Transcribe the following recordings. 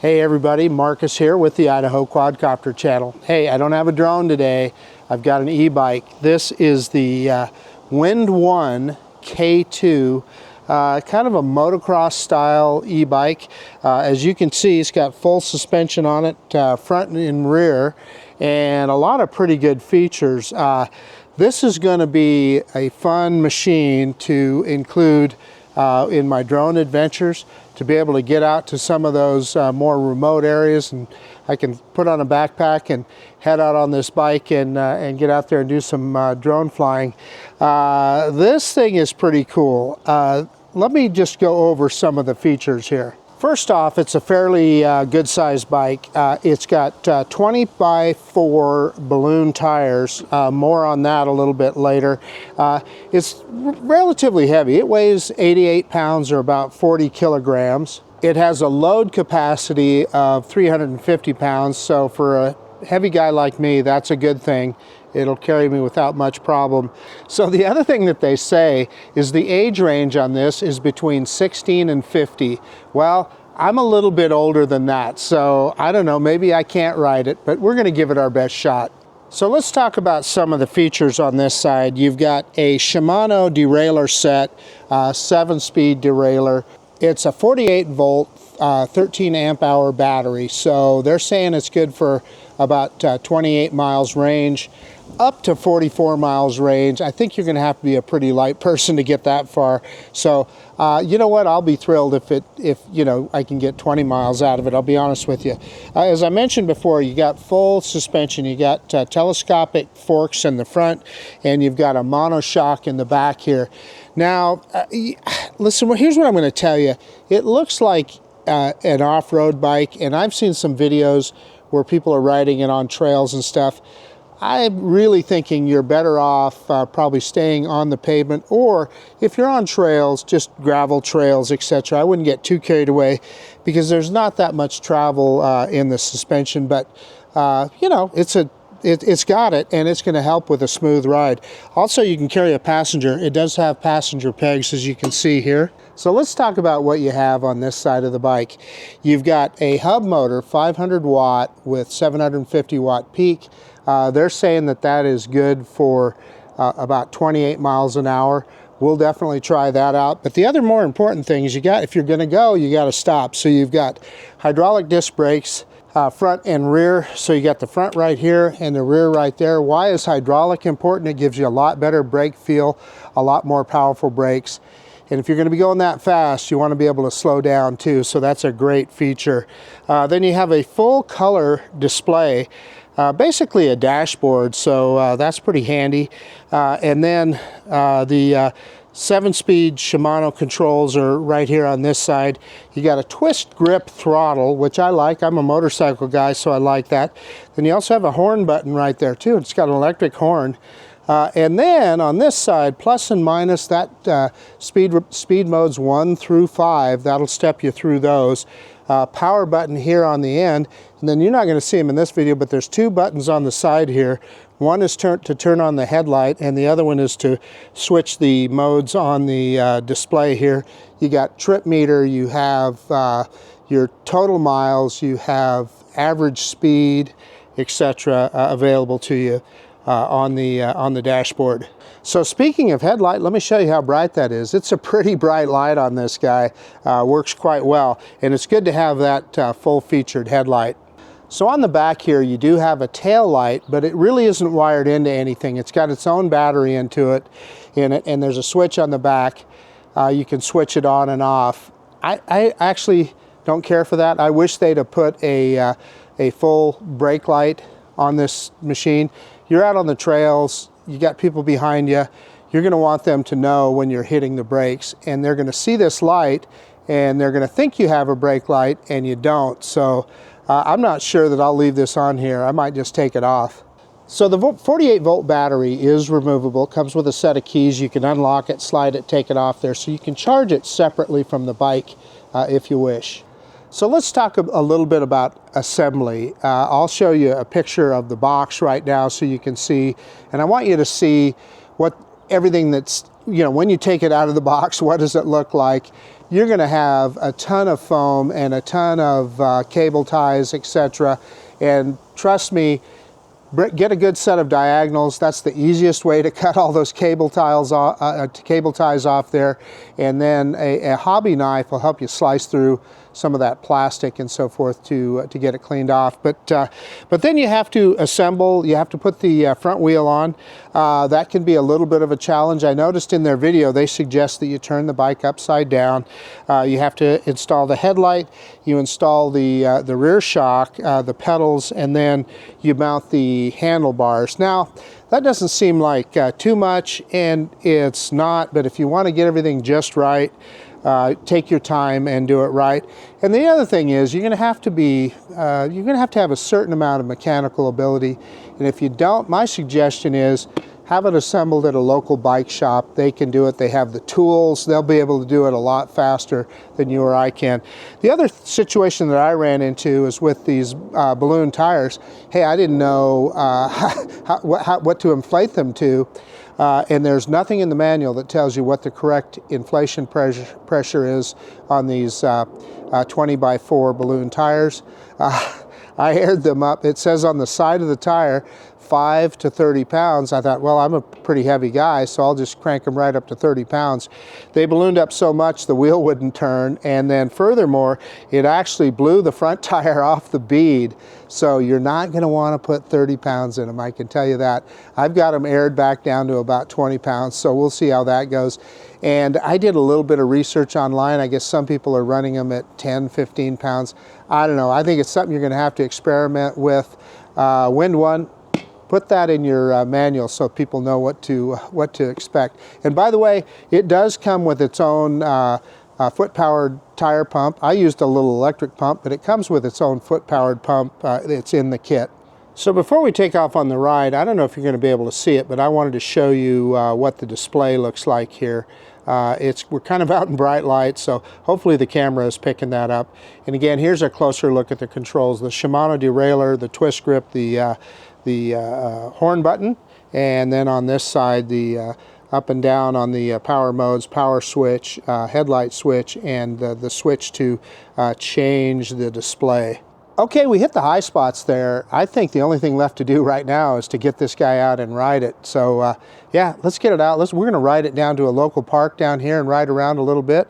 Hey everybody, Marcus here with the Idaho Quadcopter channel. Hey, I don't have a drone today. I've got an e-bike. This is the Windone K2, kind of a motocross style e-bike. As you can see, it's got full suspension on it, front and rear, and a lot of pretty good features. This is going to be a fun machine to include in my drone adventures, to be able to get out to some of those more remote areas, and I can put on a backpack and head out on this bike and get out there and do some drone flying. This thing is pretty cool. Let me just go over some of the features here. First off, it's a fairly good sized bike. It's got 20 by 4 balloon tires. More on that a little bit later. It's relatively heavy. It weighs 88 pounds or about 40 kilograms. It has a load capacity of 350 pounds. So for a heavy guy like me, that's a good thing. It'll carry me without much problem. So the other thing that they say is the age range on this is between 16 and 50. Well, I'm a little bit older than that, so I don't know, maybe I can't ride it, but we're gonna give it our best shot. So let's talk about some of the features on this side. You've got a Shimano derailleur set, 7-speed derailleur. It's a 48 volt, 13 amp hour battery. So they're saying it's good for about 28 miles range, up to 44 miles range. I think you're going to have to be a pretty light person to get that far. So you know what? I'll be thrilled if you know, I can get 20 miles out of it. I'll be honest with you. As I mentioned before, you got full suspension. You got telescopic forks in the front, and you've got a monoshock in the back here. Now, listen, here's what I'm going to tell you. It looks like an off-road bike, and I've seen some videos where people are riding it on trails and stuff. I'm really thinking you're better off probably staying on the pavement, or if you're on trails, just gravel trails, etc. I wouldn't get too carried away because there's not that much travel in the suspension, but you know, it's got it, and it's going to help with a smooth ride. Also, you can carry a passenger. It does have passenger pegs, as you can see here. So let's talk about what you have on this side of the bike. You've got a hub motor, 500 watt with 750 watt peak. They're saying that that is good for about 28 miles an hour. We'll definitely try that out. But the other more important thing is if you're going to go, you got to stop. So you've got hydraulic disc brakes, front and rear. So you got the front right here and the rear right there. Why is hydraulic important? It gives you a lot better brake feel, a lot more powerful brakes. And if you're going to be going that fast, you want to be able to slow down too. So that's a great feature. Then you have a full color display, basically a dashboard. So that's pretty handy. And then the 7-speed Shimano controls are right here on this side. You got a twist grip throttle, which I like. I'm a motorcycle guy, so I like that. Then you also have a horn button right there too. It's got an electric horn. And then on this side, plus and minus, that speed modes 1 through 5, that'll step you through those. Power button here on the end, and then you're not going to see them in this video, but there's 2 buttons on the side here. One is to turn on the headlight, and the other one is to switch the modes on the display here. You got trip meter, you have your total miles, you have average speed, etc. Available to you on the dashboard. So speaking of headlight, let me show you how bright that is. It's a pretty bright light on this guy. Works quite well, and it's good to have that full featured headlight. So on the back here, you do have a tail light, but it really isn't wired into anything. It's got its own battery in it, and there's a switch on the back. You can switch it on and off. I actually don't care for that. I wish they'd have put a full brake light on this machine. You're out on the trails, you got people behind you, you're going to want them to know when you're hitting the brakes, and they're going to see this light, and they're going to think you have a brake light, and you don't. So I'm not sure that I'll leave this on here. I might just take it off. So the 48 volt battery is removable. It comes with a set of keys. You can unlock it, slide it, take it off there. So you can charge it separately from the bike if you wish. So let's talk a little bit about assembly. I'll show you a picture of the box right now so you can see, and I want you to see what everything that's, you know, when you take it out of the box, what does it look like? You're going to have a ton of foam and a ton of cable ties, etc. And trust me, get a good set of diagonals. That's the easiest way to cut all those cable ties off there. And then a hobby knife will help you slice through some of that plastic and so forth to get it cleaned off. But then you have to assemble. You have to put the front wheel on. That can be a little bit of a challenge. I noticed in their video they suggest that you turn the bike upside down. You have to install the headlight. You install the rear shock, the pedals, and then you mount the handlebars. Now, that doesn't seem like too much, and it's not, but if you want to get everything just right, take your time and do it right. And the other thing is, you're going to have to have a certain amount of mechanical ability, and if you don't, my suggestion is have it assembled at a local bike shop. They can do it. They have the tools. They'll be able to do it a lot faster than you or I can. The other situation that I ran into is with these balloon tires. Hey, I didn't know what to inflate them to. And there's nothing in the manual that tells you what the correct inflation pressure is on these 20x4 balloon tires. I aired them up. It says on the side of the tire 5 to 30 pounds. I thought, well, I'm a pretty heavy guy, so I'll just crank them right up to 30 pounds. They ballooned up so much the wheel wouldn't turn, and then furthermore, it actually blew the front tire off the bead. So you're not going to want to put 30 pounds in them, I can tell you that. I've got them aired back down to about 20 pounds, so we'll see how that goes. And I did a little bit of research online. I guess some people are running them at 10, 15 pounds. I don't know. I think it's something you're going to have to experiment with. Windone, put that in your manual so people know what to expect. And by the way, it does come with its own foot-powered tire pump. I used a little electric pump, but it comes with its own foot-powered pump. It's in the kit. So before we take off on the ride, I don't know if you're going to be able to see it, but I wanted to show you what the display looks like here. We're kind of out in bright light, so hopefully the camera is picking that up. And again, here's a closer look at the controls. The Shimano derailleur, the twist grip, the horn button, and then on this side the up and down on the power modes, power switch, headlight switch, and the switch to change the display. Okay, we hit the high spots there. I think the only thing left to do right now is to get this guy out and ride it. So yeah, let's get it out. We're going to ride it down to a local park down here and ride around a little bit.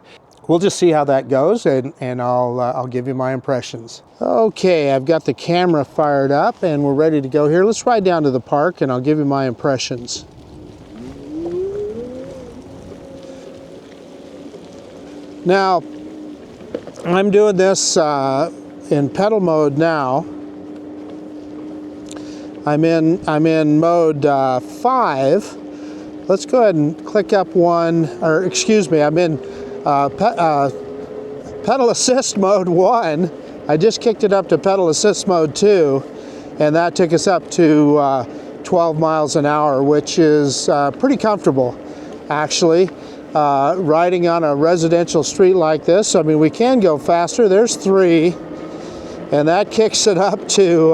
We'll just see how that goes, and I'll give you my impressions. Okay, I've got the camera fired up and we're ready to go here. Let's ride down to the park and I'll give you my impressions. Now, I'm doing this in pedal mode now. I'm in mode 5. Let's go ahead and click up one, or excuse me, I'm in pedal assist mode 1. I just kicked it up to pedal assist mode 2, and that took us up to 12 miles an hour, which is pretty comfortable, actually. Riding on a residential street like this, I mean, we can go faster. There's 3, and that kicks it up to,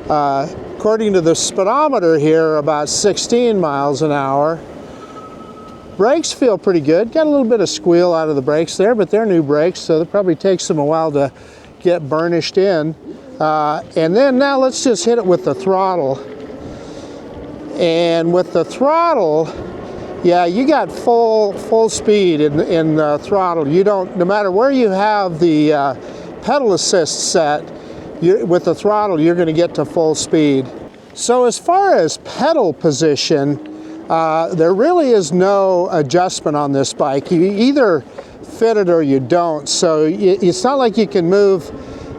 according to the speedometer here, about 16 miles an hour. Brakes feel pretty good. Got a little bit of squeal out of the brakes there, but they're new brakes, so it probably takes them a while to get burnished in. And then now let's just hit it with the throttle. And with the throttle, yeah, you got full speed in the throttle. You don't, no matter where you have the pedal assist set, with the throttle, you're going to get to full speed. So as far as pedal position, there really is no adjustment on this bike. You either fit it or you don't. So it's not like you can move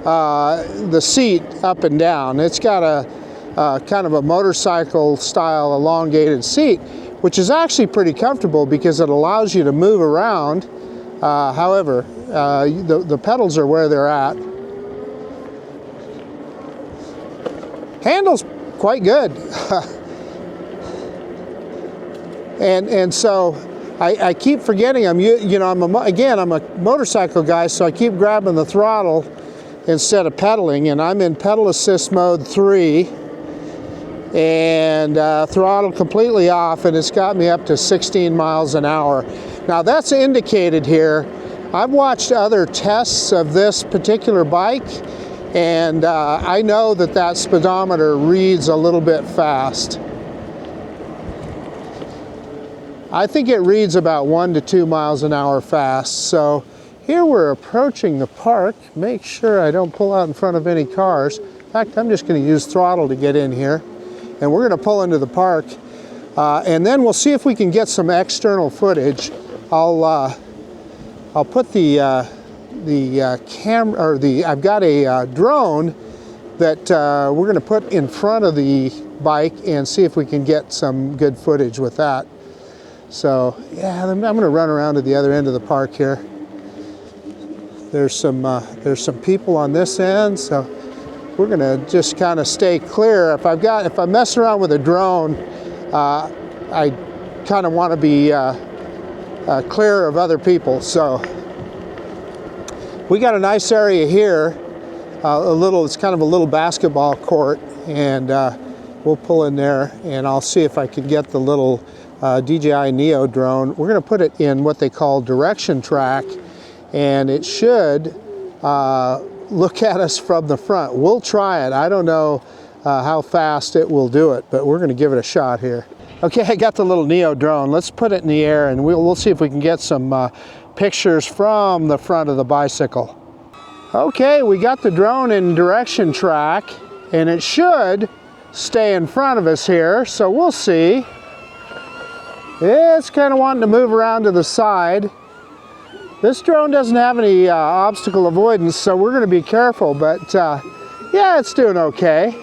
the seat up and down. It's got a kind of a motorcycle style elongated seat, which is actually pretty comfortable because it allows you to move around. However, the pedals are where they're at. Handles quite good. and so I keep forgetting I'm a motorcycle guy, so I keep grabbing the throttle instead of pedaling, and I'm in pedal assist mode 3. and throttle completely off, and it's got me up to 16 miles an hour. Now that's indicated here. I've watched other tests of this particular bike, and I know that that speedometer reads a little bit fast. I think it reads about 1 to 2 miles an hour fast. So here we're approaching the park. Make sure I don't pull out in front of any cars. In fact, I'm just going to use throttle to get in here. And we're going to pull into the park. And then we'll see if we can get some external footage. I'll put the camera, or I've got a drone that we're going to put in front of the bike and see if we can get some good footage with that. So yeah, I'm going to run around to the other end of the park here. There's some people on this end, so we're going to just kind of stay clear. If I mess around with a drone, I kind of want to be clear of other people. So we got a nice area here. It's kind of a little basketball court, and we'll pull in there, and I'll see if I can get the little DJI Neo drone. We're going to put it in what they call direction track, and it should look at us from the front. We'll try it. I don't know how fast it will do it, but we're going to give it a shot here. Okay, I got the little Neo drone. Let's put it in the air, and we'll see if we can get some pictures from the front of the bicycle. Okay, we got the drone in direction track, and it should stay in front of us here, so we'll see. It's kind of wanting to move around to the side. This drone doesn't have any obstacle avoidance, so we're going to be careful, but yeah, it's doing okay.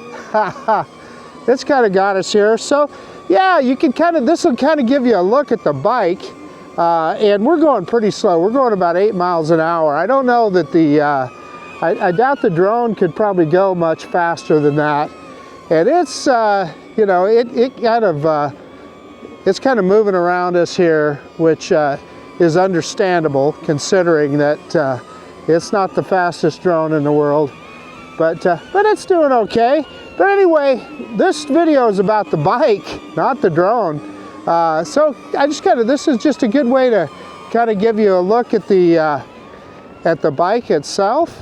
It's kind of got us here. So yeah, you can this will kind of give you a look at the bike, and we're going pretty slow. We're going about 8 miles an hour. I don't know that I doubt the drone could probably go much faster than that. And it's, you know, it's kind of moving around us here, which is understandable considering that it's not the fastest drone in the world, but it's doing okay. But anyway, this video is about the bike, not the drone. So I just this is just a good way to kind of give you a look at the bike itself.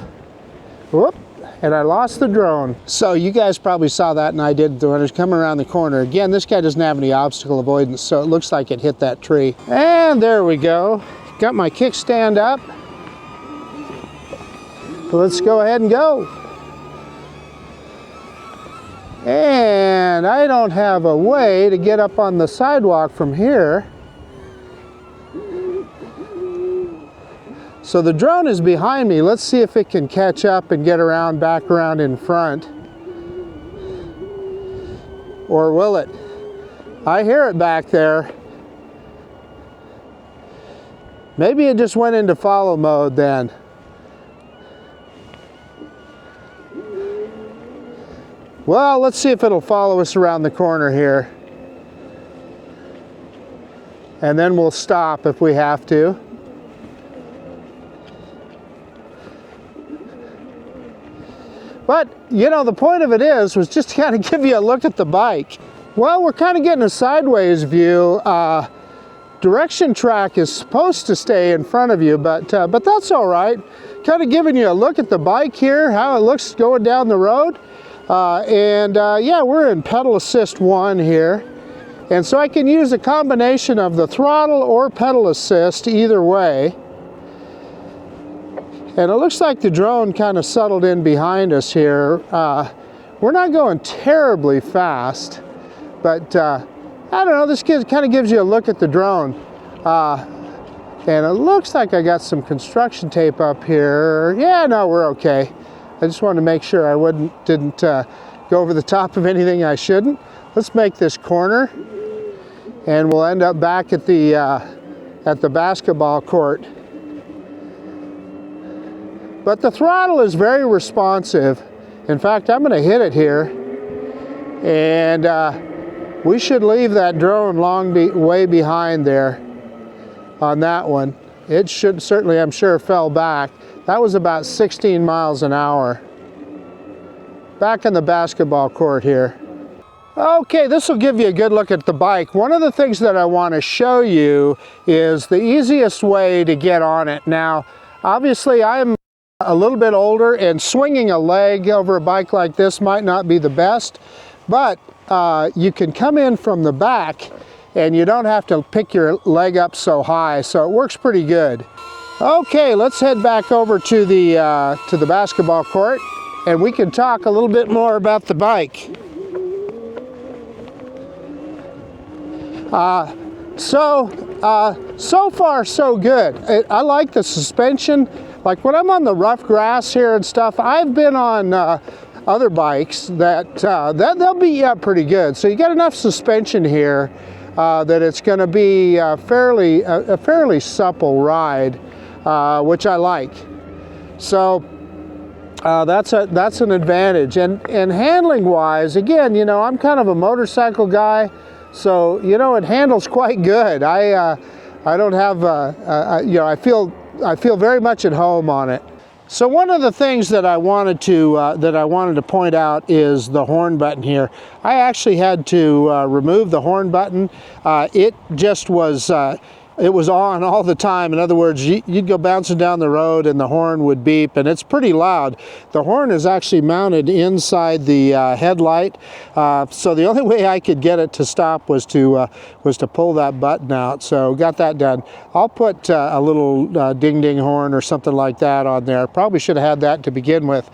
Whoop. And I lost the drone. So you guys probably saw that, and I did when it was coming around the corner. Again, this guy doesn't have any obstacle avoidance, so it looks like it hit that tree. And there we go. Got my kickstand up. Let's go ahead and go. And I don't have a way to get up on the sidewalk from here. So the drone is behind me. Let's see if it can catch up and get back around in front. Or will it? I hear it back there. Maybe it just went into follow mode then. Well, let's see if it'll follow us around the corner here. And then we'll stop if we have to. But, you know, the point of it was just to kind of give you a look at the bike. Well, we're kind of getting a sideways view. Direction track is supposed to stay in front of you, but that's all right. Kind of giving you a look at the bike here, how it looks going down the road. Yeah, we're in pedal assist 1 here. And so I can use a combination of the throttle or pedal assist either way. And it looks like the drone kind of settled in behind us here. We're not going terribly fast, but I don't know, this kind of gives you a look at the drone. And it looks like I got some construction tape up here. Yeah, no, we're okay. I just wanted to make sure I didn't go over the top of anything I shouldn't. Let's make this corner, and we'll end up back at the basketball court. But the throttle is very responsive. In fact, I'm going to hit it here, and we should leave that drone way behind there on that one. It should certainly, I'm sure, fell back. That was about 16 miles an hour. Back in the basketball court here. Okay, this will give you a good look at the bike. One of the things that I want to show you is the easiest way to get on it. Now, obviously I'm a little bit older and swinging a leg over a bike like this might not be the best, but you can come in from the back and you don't have to pick your leg up so high, so it works pretty good. Okay, let's head back over to the basketball court and we can talk a little bit more about the bike. So far so good. I like the suspension. Like when I'm on the rough grass here and stuff, I've been on other bikes that they'll beat you up pretty good. So you got enough suspension here that it's going to be a fairly supple ride, which I like. So that's an advantage. And handling wise, again, you know, I'm kind of a motorcycle guy. So, you know, it handles quite good. I don't have, you know, I feel very much at home on it. So one of the things that I wanted to point out is the horn button here. I actually had to remove the horn button. It just was, it was on all the time. In other words, you'd go bouncing down the road and the horn would beep, and it's pretty loud. The horn is actually mounted inside the headlight, so the only way I could get it to stop was to pull that button out. So got that done. I'll put a little ding-ding horn or something like that on there. Probably should have had that to begin with.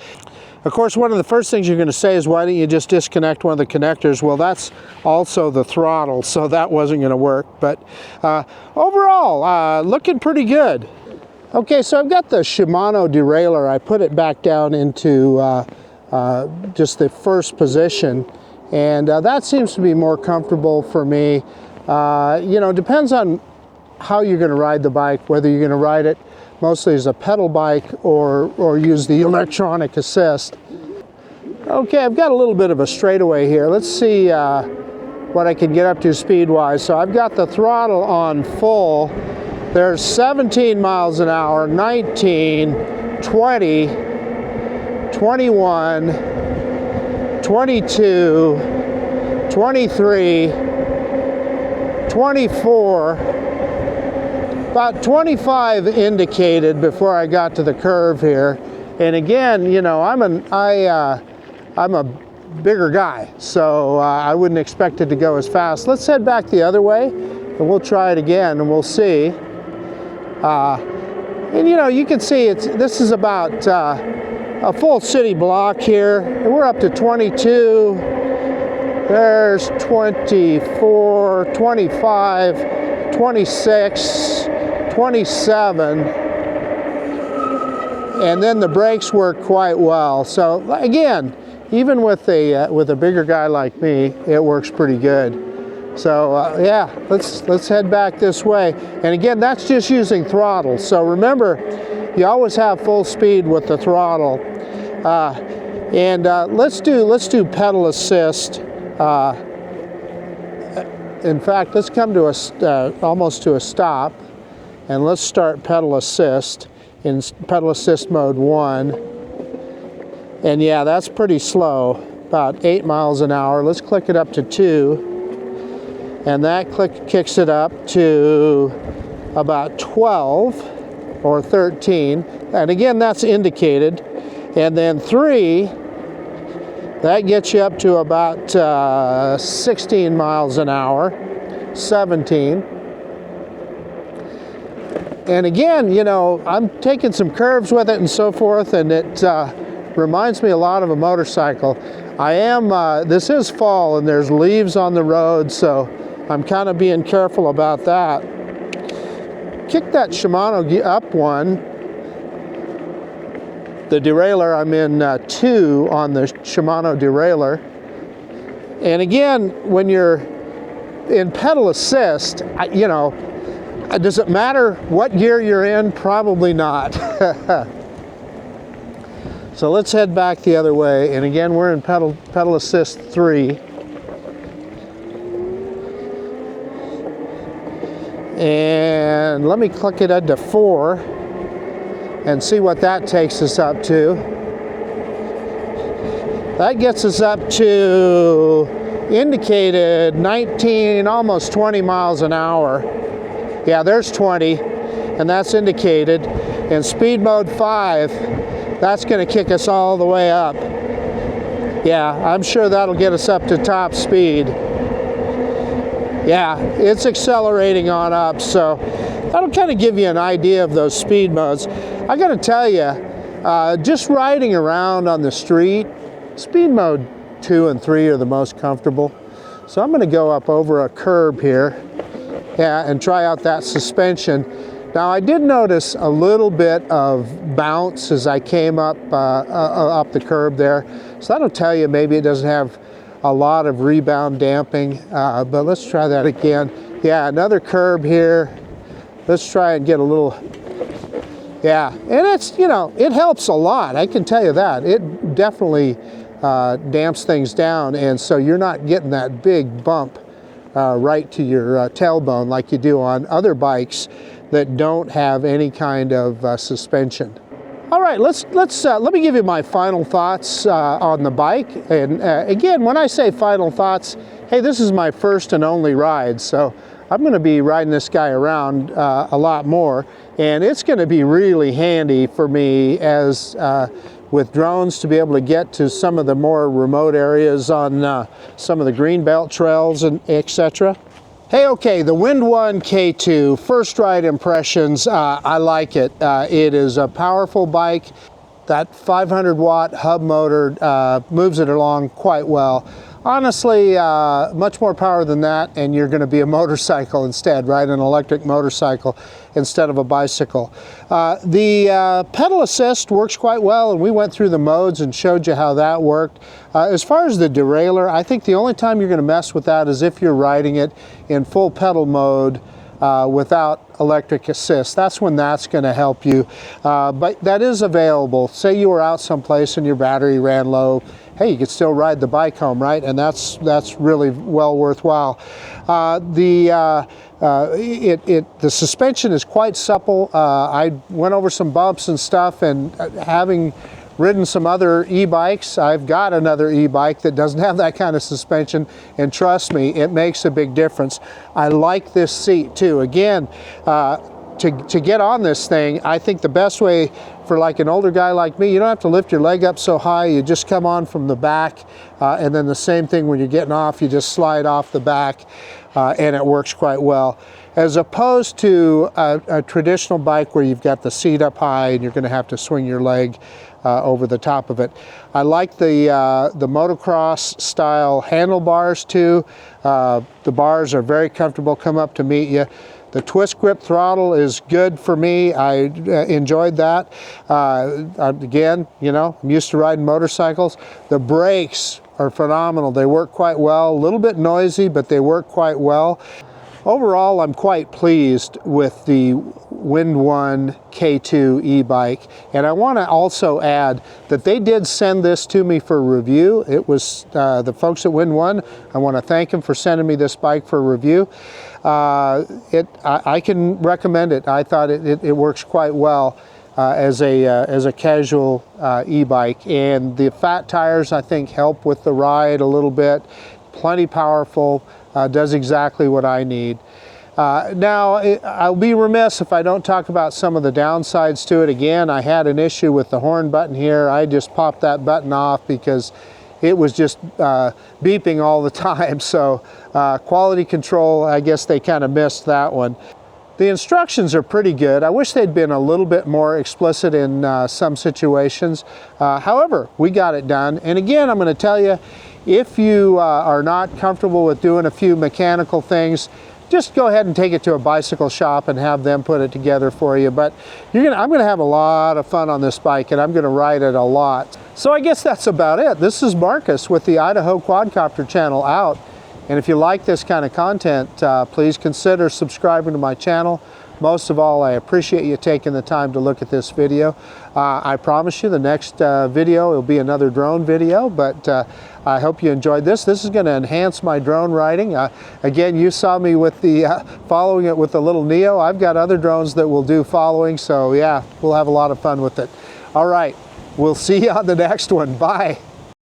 Of course, one of the first things you're going to say is, why don't you just disconnect one of the connectors? Well, that's also the throttle, so that wasn't going to work. But overall, looking pretty good. Okay, so I've got the Shimano derailleur. I put it back down into just the first position, and that seems to be more comfortable for me. You know, depends on how you're going to ride the bike, whether you're going to ride it mostly as a pedal bike or use the electronic assist. Okay, I've got a little bit of a straightaway here. Let's see what I can get up to speed-wise. So I've got the throttle on full. There's 17 miles an hour, 19, 20, 21, 22, 23, 24, about 25 indicated before I got to the curve here. And again, you know, I'm a bigger guy, so I wouldn't expect it to go as fast. Let's head back the other way and we'll try it again and we'll see. And you know, you can see this is about a full city block here. And we're up to 22. There's 24, 25, 26, 27, and then the brakes work quite well. So again, even with a bigger guy like me, it works pretty good. So yeah, let's head back this way. And again, that's just using throttle. So remember, you always have full speed with the throttle. And let's do pedal assist. In fact, let's come to almost to a stop. And let's start pedal assist in pedal assist mode 1. And yeah, that's pretty slow, about 8 miles an hour. Let's click it up to 2. And that kicks it up to about 12 or 13. And again, that's indicated. And then 3, that gets you up to about 16 miles an hour, 17. And again, you know, I'm taking some curves with it and so forth, and it reminds me a lot of a motorcycle. This is fall and there's leaves on the road, so I'm kind of being careful about that. Kick that Shimano up one. The derailleur, I'm in 2 on the Shimano derailleur. And again, when you're in pedal assist, you know, does it matter what gear you're in? Probably not. So let's head back the other way. And again, we're in pedal assist 3. And let me click it into 4 and see what that takes us up to. That gets us up to indicated 19, almost 20 miles an hour. Yeah, there's 20, and that's indicated. And speed mode 5, that's going to kick us all the way up. Yeah, I'm sure that'll get us up to top speed. Yeah, it's accelerating on up, so that'll kind of give you an idea of those speed modes. I got to tell you, just riding around on the street, speed mode 2 and 3 are the most comfortable. So I'm going to go up over a curb here, yeah, and try out that suspension. Now I did notice a little bit of bounce as I came up up the curb there. So that'll tell you maybe it doesn't have a lot of rebound damping, but let's try that again. Yeah, another curb here. Let's try and get a little, yeah, and it's, you know, it helps a lot, I can tell you that. It definitely damps things down, and so you're not getting that big bump right to your tailbone like you do on other bikes that don't have any kind of suspension. All right, let me give you my final thoughts on the bike. And again, when I say final thoughts, hey, this is my first and only ride, so I'm going to be riding this guy around a lot more, and it's going to be really handy for me as with drones to be able to get to some of the more remote areas on some of the greenbelt trails and etc. Hey, okay, the Windone K2, first ride impressions, I like it. It is a powerful bike. That 500 watt hub motor moves it along quite well. Honestly, much more power than that, and you're going to be a motorcycle instead, right? An electric motorcycle instead of a bicycle. The pedal assist works quite well, and we went through the modes and showed you how that worked. As far as the derailleur, I think the only time you're going to mess with that is if you're riding it in full pedal mode without electric assist. That's when that's going to help you. But that is available. Say you were out someplace and your battery ran low. Hey, you could still ride the bike home, right? And that's really well worthwhile. The suspension is quite supple. I went over some bumps and stuff, and having ridden some other e-bikes, I've got another e-bike that doesn't have that kind of suspension, and trust me, it makes a big difference. I like this seat too. Again, to get on this thing, I think the best way for like an older guy like me, you don't have to lift your leg up so high, you just come on from the back, and then the same thing when you're getting off, you just slide off the back, and it works quite well. As opposed to a traditional bike where you've got the seat up high and you're going to have to swing your leg over the top of it. I like the motocross style handlebars too. The bars are very comfortable, come up to meet you. The twist grip throttle is good for me. I enjoyed that. Again, you know, I'm used to riding motorcycles. The brakes are phenomenal. They work quite well. A little bit noisy, but they work quite well. Overall, I'm quite pleased with the Windone K2 e-bike, and I want to also add that they did send this to me for review. It was the folks at Windone. I want to thank them for sending me this bike for review. I can recommend it. I thought it works quite well as a casual e-bike, and the fat tires I think help with the ride a little bit. Plenty powerful. Does exactly what I need. Now, I'll be remiss if I don't talk about some of the downsides to it. Again, I had an issue with the horn button here. I just popped that button off because it was just beeping all the time. So quality control, I guess they kind of missed that one. The instructions are pretty good. I wish they'd been a little bit more explicit in some situations. However, we got it done. And again, I'm going to tell you, if you are not comfortable with doing a few mechanical things, just go ahead and take it to a bicycle shop and have them put it together for you. But I'm going to have a lot of fun on this bike, and I'm going to ride it a lot. So I guess that's about it. This is Marcus with the Idaho Quadcopter channel out. And if you like this kind of content, please consider subscribing to my channel. Most of all, I appreciate you taking the time to look at this video. I promise you the next video will be another drone video, but I hope you enjoyed this. This is going to enhance my drone riding. Again, you saw me with the following it with the little Neo. I've got other drones that will do following, so yeah, we'll have a lot of fun with it. All right, we'll see you on the next one. Bye.